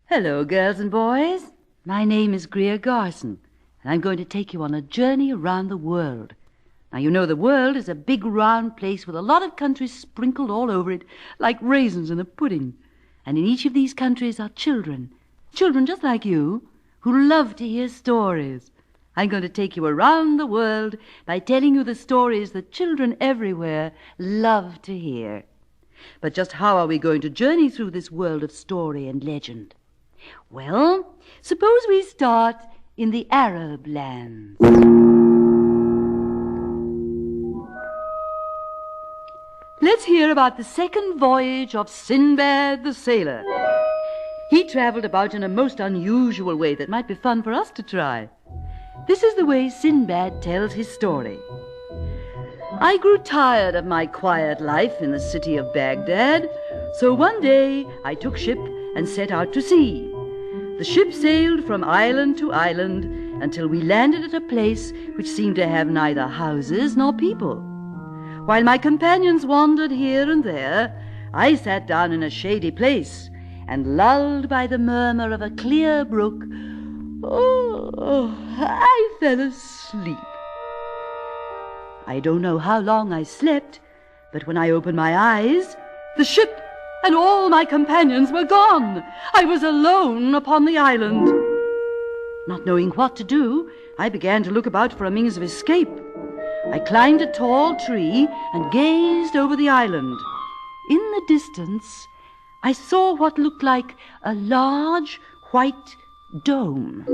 Hello, girls and boys. My name is Greer Garson, and I'm going to take you on a journey around the world. Now, you know the world is a big round place with a lot of countries sprinkled all over it, like raisins in a pudding. And in each of these countries are children just like you, who love to hear stories. I'm going to take you around the world by telling you the stories that children everywhere love to hear. But just how are we going to journey through this world of story and legend? Well, suppose we start in the Arab lands. Let's hear about the second voyage of Sinbad the sailor. He traveled about in a most unusual way that might be fun for us to try. This is the way Sinbad tells his story. I grew tired of my quiet life in the city of Baghdad, so one day I took ship and set out to sea. The ship sailed from island to island until we landed at a place which seemed to have neither houses nor people. While my companions wandered here and there, I sat down in a shady place, and lulled by the murmur of a clear brook, I fell asleep. I don't know how long I slept, but when I opened my eyes, the ship and all my companions were gone. I was alone upon the island. Not knowing what to do, I began to look about for a means of escape. I climbed a tall tree and gazed over the island. In the distance, I saw what looked like a large white dome.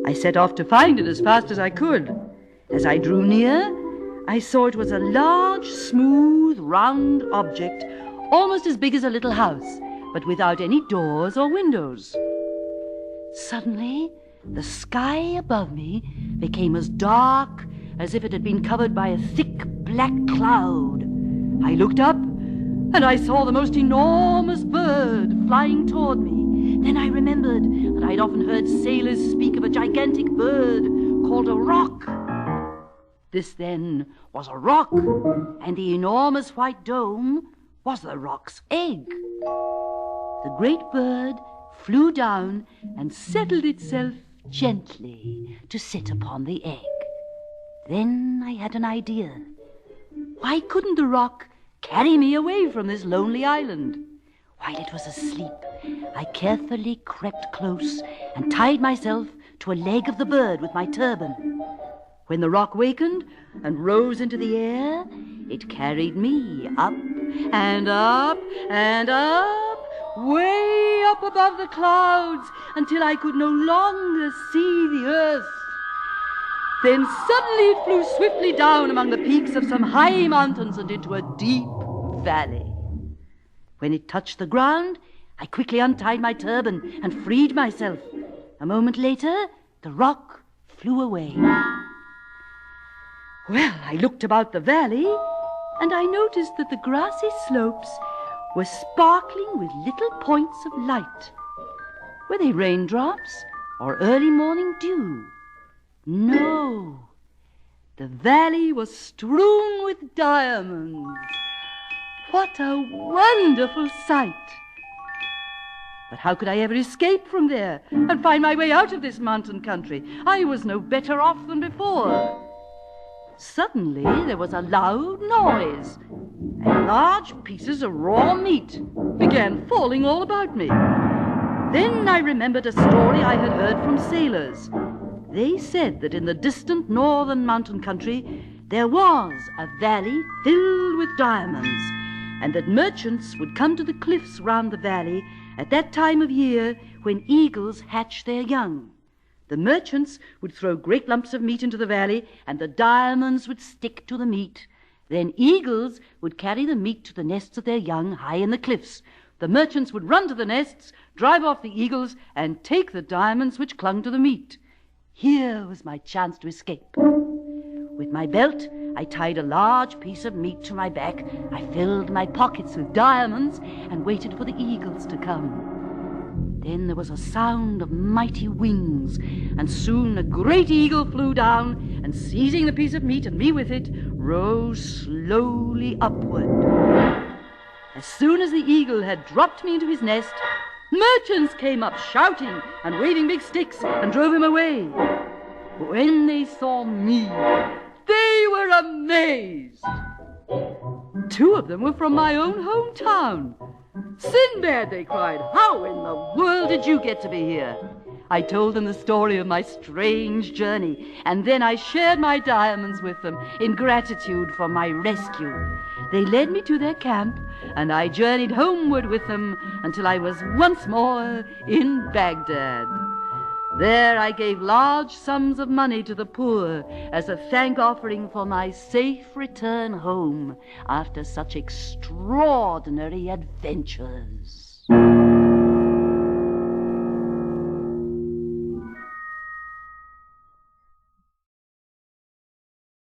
I set off to find it as fast as I could. As I drew near, I saw it was a large, smooth, round object, almost as big as a little house, but without any doors or windows. Suddenly, the sky above me became as dark as if it had been covered by a thick black cloud. I looked up, and I saw the most enormous bird flying toward me. Then I remembered that I'd often heard sailors speak of a gigantic bird called a roc. This, then, was a roc, and the enormous white dome was the roc's egg. The great bird flew down and settled itself gently to sit upon the egg. Then I had an idea. Why couldn't the roc carry me away from this lonely island? While it was asleep, I carefully crept close and tied myself to a leg of the bird with my turban. When the roc wakened and rose into the air, it carried me up and up and up, way up above the clouds, until I could no longer see the earth. Then suddenly it flew swiftly down among the peaks of some high mountains and into a deep valley. When it touched the ground, I quickly untied my turban and freed myself. A moment later, the roc flew away. Well, I looked about the valley, and I noticed that the grassy slopes were sparkling with little points of light. Were they raindrops or early morning dew? No, the valley was strewn with diamonds. What a wonderful sight! But how could I ever escape from there and find my way out of this mountain country? I was no better off than before. Suddenly there was a loud noise, and large pieces of raw meat began falling all about me. Then I remembered a story I had heard from sailors. They said that in the distant northern mountain country there was a valley filled with diamonds, and that merchants would come to the cliffs round the valley at that time of year when eagles hatch their young. The merchants would throw great lumps of meat into the valley, and the diamonds would stick to the meat. Then eagles would carry the meat to the nests of their young high in the cliffs. The merchants would run to the nests, drive off the eagles, and take the diamonds which clung to the meat. Here was my chance to escape. With my belt, I tied a large piece of meat to my back. I filled my pockets with diamonds and waited for the eagles to come. Then there was a sound of mighty wings, and soon a great eagle flew down, and seizing the piece of meat and me with it, rose slowly upward. As soon as the eagle had dropped me into his nest, Merchants came up shouting and waving big sticks and drove him away. When they saw me, they were amazed. 2 of them were from my own hometown. "Sinbad," they cried, "how in the world did you get to be here?" I told them the story of my strange journey, and then I shared my diamonds with them in gratitude for my rescue. They led me to their camp, and I journeyed homeward with them until I was once more in Baghdad. There I gave large sums of money to the poor as a thank offering for my safe return home after such extraordinary adventures.